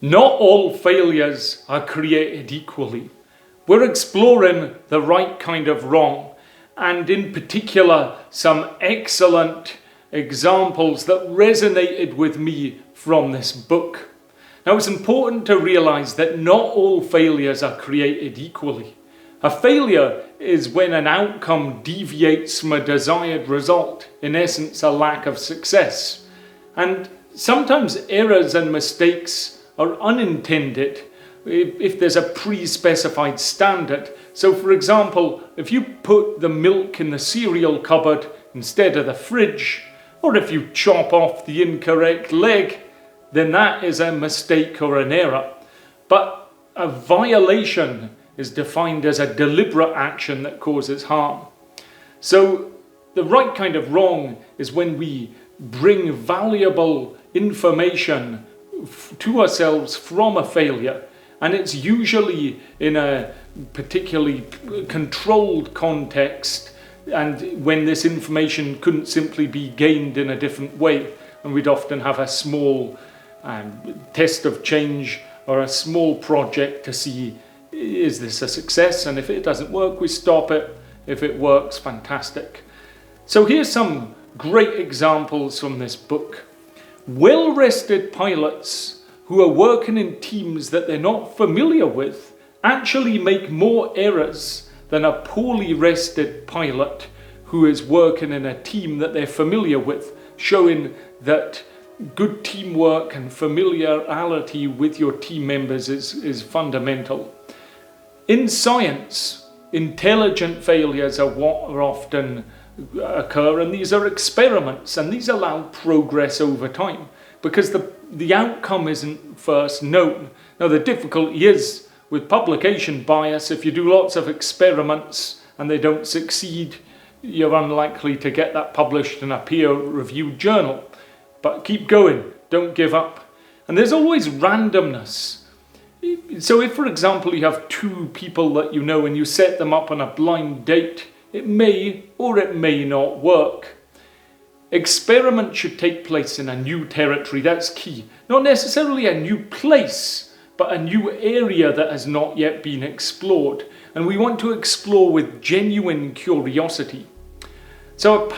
Not all failures are created equally. We're exploring the right kind of wrong, and in particular some excellent examples that resonated with me from this book. Now, it's important to realize that not all failures are created equally. A failure is when an outcome deviates from a desired result, in essence a lack of success. And sometimes errors and mistakes are unintended if there's a pre-specified standard. So for example, if you put the milk in the cereal cupboard instead of the fridge, or if you chop off the incorrect leg, then that is a mistake or an error. But a violation is defined as a deliberate action that causes harm. So the right kind of wrong is when we bring valuable information to ourselves from a failure, and it's usually in a particularly controlled context, and when this information couldn't simply be gained in a different way, and we'd often have a small test of change or a small project to see, is this a success? And if it doesn't work, we stop it. If it works, fantastic. So here's some great examples from this book. Well-rested pilots who are working in teams that they're not familiar with actually make more errors than a poorly rested pilot who is working in a team that they're familiar with, showing that good teamwork and familiarity with your team members is fundamental. In science, intelligent failures are what are often occur, and these are experiments, and these allow progress over time because the outcome isn't first known. Now, the difficulty is with publication bias. If you do lots of experiments and they don't succeed, you're unlikely to get that published in a peer-reviewed journal. But keep going, don't give up. And there's always randomness. So if, for example, you have two people that you know and you set them up on a blind date, it may or it may not work. Experiment should take place in a new territory, that's key. Not necessarily a new place, but a new area that has not yet been explored. And we want to explore with genuine curiosity. So a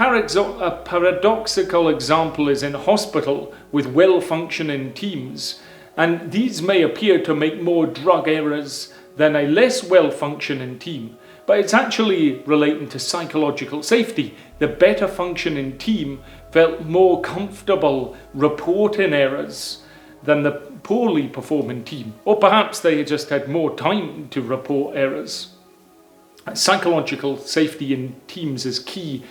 paradoxical example is in a hospital with well-functioning teams, and these may appear to make more drug errors than a less well-functioning team, but it's actually relating to psychological safety. The better functioning team felt more comfortable reporting errors than the poorly performing team, or perhaps they just had more time to report errors. Psychological safety in teams is key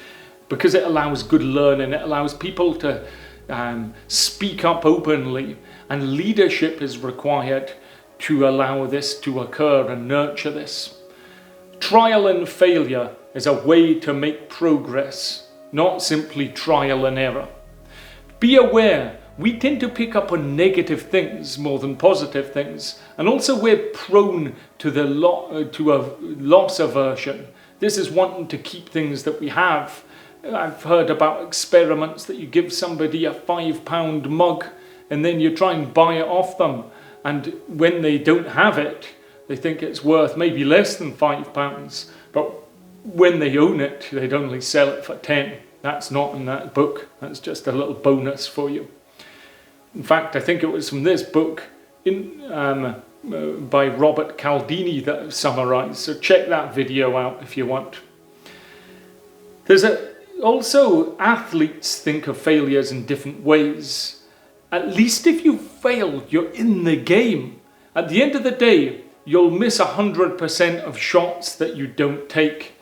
because it allows good learning, it allows people to speak up openly, and leadership is required to allow this to occur and nurture this. Trial and failure is a way to make progress, not simply trial and error. Be aware, we tend to pick up on negative things more than positive things, and also we're prone to a loss aversion. This is wanting to keep things that we have. I've heard about experiments that you give somebody a £5 mug and then you try and buy it off them, and when they don't have it, they think it's worth maybe less than £5, but when they own it, they'd only sell it for 10. That's not in that book. That's just a little bonus for you. In fact, I think it was from this book by Robert Cialdini that I've summarized. So check that video out if you want. Also, athletes think of failures in different ways. At least if you failed, you're in the game. At the end of the day, you'll miss 100% of shots that you don't take.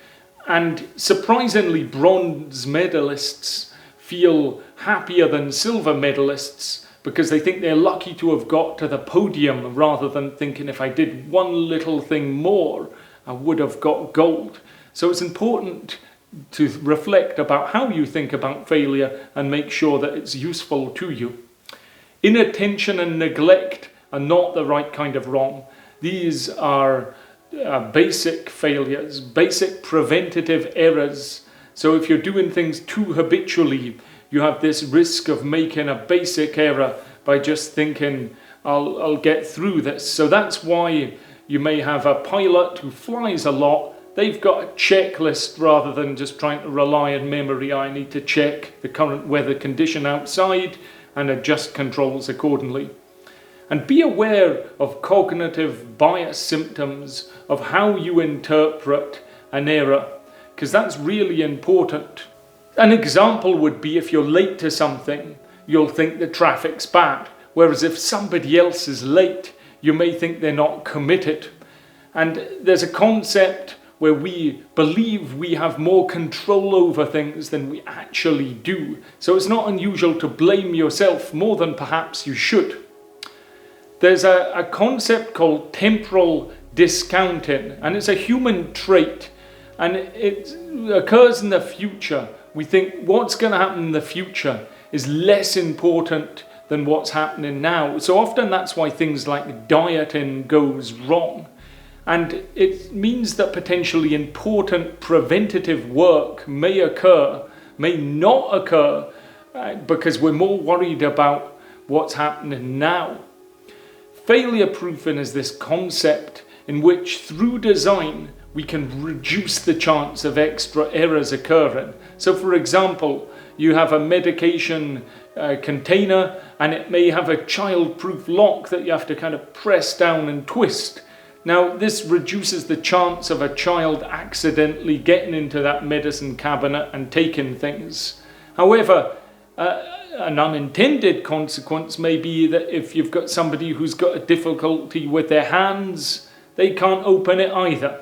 And surprisingly, bronze medalists feel happier than silver medalists because they think they're lucky to have got to the podium rather than thinking if I did one little thing more, I would have got gold. So it's important to reflect about how you think about failure and make sure that it's useful to you. Inattention and neglect are not the right kind of wrong. These are basic failures, basic preventative errors. So if you're doing things too habitually, you have this risk of making a basic error by just thinking, I'll get through this. So that's why you may have a pilot who flies a lot. They've got a checklist rather than just trying to rely on memory. I need to check the current weather condition outside and adjust controls accordingly. And be aware of cognitive bias symptoms of how you interpret an error, because that's really important. An example would be if you're late to something, you'll think the traffic's bad. Whereas if somebody else is late, you may think they're not committed. And there's a concept where we believe we have more control over things than we actually do. So it's not unusual to blame yourself more than perhaps you should. There's a concept called temporal discounting, and it's a human trait, and it occurs in the future. We think what's going to happen in the future is less important than what's happening now. So often that's why things like dieting goes wrong. And it means that potentially important preventative work may occur, may not occur, because we're more worried about what's happening now. Failure proofing is this concept in which through design we can reduce the chance of extra errors occurring. So for example, you have a medication container and it may have a child-proof lock that you have to kind of press down and twist. Now this reduces the chance of a child accidentally getting into that medicine cabinet and taking things. However, an unintended consequence may be that if you've got somebody who's got a difficulty with their hands, they can't open it either.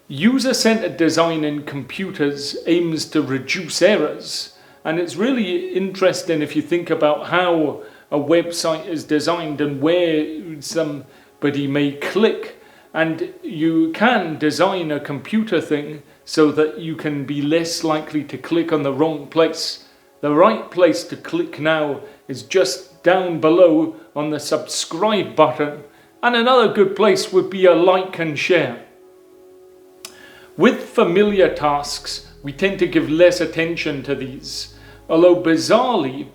User-centered design in computers aims to reduce errors, and it's really interesting if you think about how a website is designed and where somebody may click, and you can design a computer thing so that you can be less likely to click on the wrong place. The right place to click now is just down below on the subscribe button, and another good place would be a like and share. With familiar tasks, we tend to give less attention to these, although bizarrely,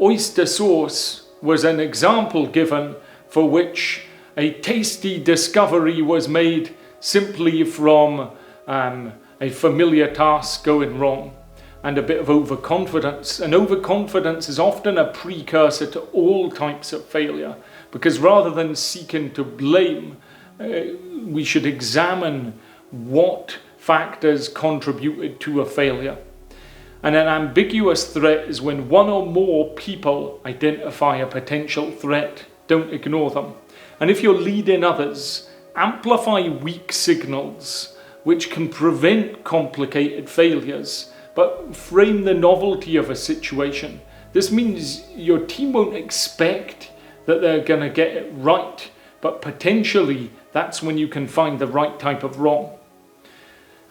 oyster sauce was an example given for which a tasty discovery was made simply from a familiar task going wrong. And a bit of overconfidence. And overconfidence is often a precursor to all types of failure, because rather than seeking to blame, we should examine what factors contributed to a failure. And an ambiguous threat is when one or more people identify a potential threat. Don't ignore them. And if you're leading others, amplify weak signals which can prevent complicated failures, but frame the novelty of a situation. This means your team won't expect that they're going to get it right, but potentially that's when you can find the right type of wrong.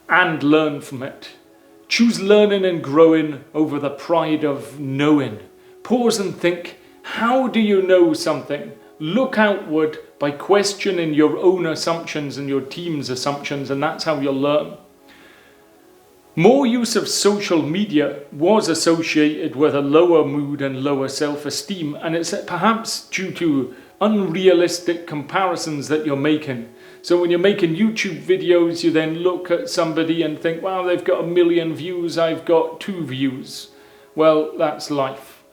And learn from it. Choose learning and growing over the pride of knowing. Pause and think, how do you know something? Look outward by questioning your own assumptions and your team's assumptions, and that's how you'll learn. More use of social media was associated with a lower mood and lower self-esteem, and it's perhaps due to unrealistic comparisons that you're making. So when you're making YouTube videos, you then look at somebody and think, wow, they've got 1 million views, I've got 2 views. Well, that's life.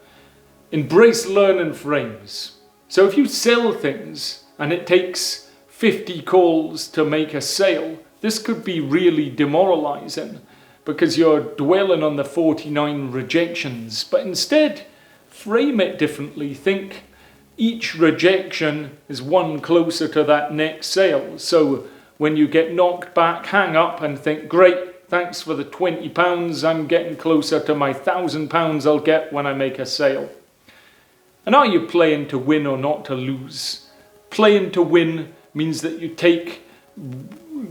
Embrace learning frames. So if you sell things and it takes 50 calls to make a sale, this could be really demoralizing, because you're dwelling on the 49 rejections. But instead, frame it differently. Think each rejection is one closer to that next sale. So when you get knocked back, hang up and think, great, thanks for the £20, I'm getting closer to my £1,000 I'll get when I make a sale. And are you playing to win or not to lose? Playing to win means that you take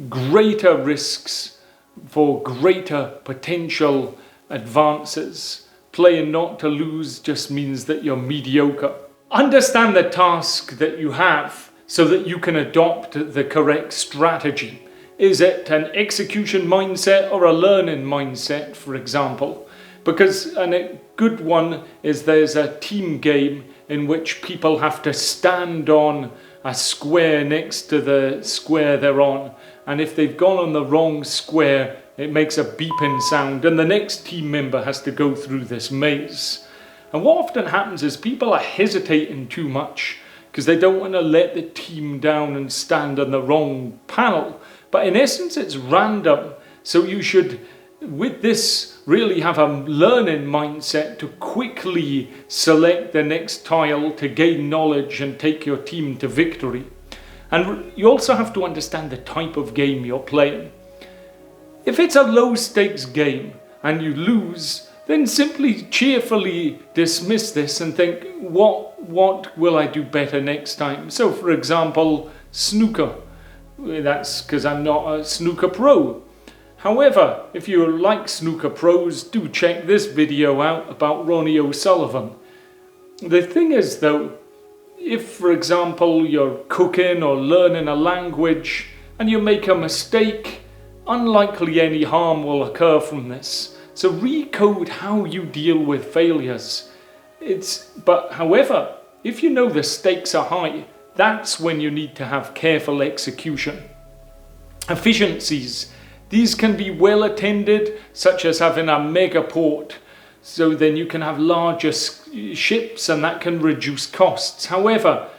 greater risks for greater potential advances. Playing not to lose just means that you're mediocre. Understand the task that you have so that you can adopt the correct strategy. Is it an execution mindset or a learning mindset, for example? Because a good one is there's a team game in which people have to stand on a square next to the square they're on. And if they've gone on the wrong square, it makes a beeping sound, and the next team member has to go through this maze. And what often happens is people are hesitating too much because they don't want to let the team down and stand on the wrong panel. But in essence, it's random. So you should, with this, really have a learning mindset to quickly select the next tile to gain knowledge and take your team to victory. And you also have to understand the type of game you're playing. If it's a low stakes game and you lose, then simply cheerfully dismiss this and think, what will I do better next time? So for example, snooker. That's because I'm not a snooker pro. However, if you like snooker pros, do check this video out about Ronnie O'Sullivan. The thing is though, if for example you're cooking or learning a language and you make a mistake, unlikely any harm will occur from this. So recode how you deal with failures. However, if you know the stakes are high, that's when you need to have careful execution. Efficiencies. These can be well attended, such as having a mega port. So then you can have larger ships and that can reduce costs. However,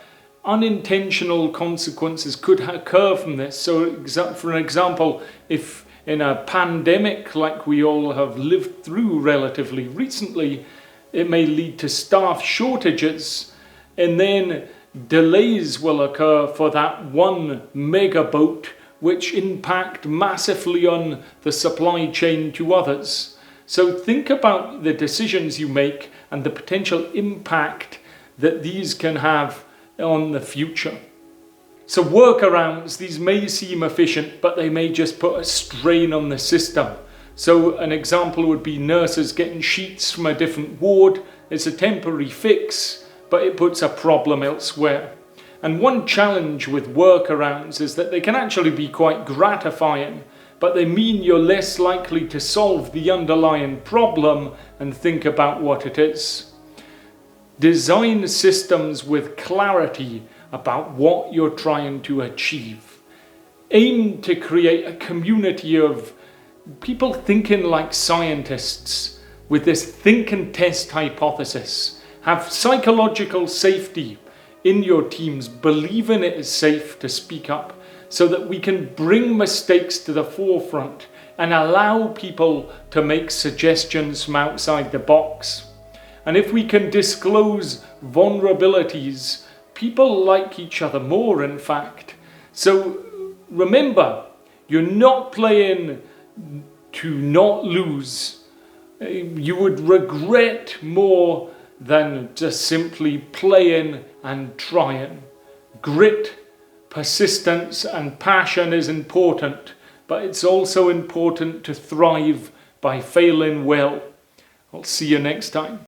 unintentional consequences could occur from this. So for example, if in a pandemic like we all have lived through relatively recently, it may lead to staff shortages, and then delays will occur for that one mega boat, which impact massively on the supply chain to others. So think about the decisions you make and the potential impact that these can have on the future. So workarounds, these may seem efficient, but they may just put a strain on the system. So an example would be nurses getting sheets from a different ward. It's a temporary fix, but it puts a problem elsewhere. And one challenge with workarounds is that they can actually be quite gratifying, but they mean you're less likely to solve the underlying problem and think about what it is. Design systems with clarity about what you're trying to achieve. Aim to create a community of people thinking like scientists with this think and test hypothesis. Have psychological safety in your teams, believing it is safe to speak up so that we can bring mistakes to the forefront and allow people to make suggestions from outside the box. And if we can disclose vulnerabilities, people like each other more, in fact. So remember, you're not playing to not lose. You would regret more than just simply playing and trying. Grit, persistence and passion is important, but it's also important to thrive by failing well. I'll see you next time.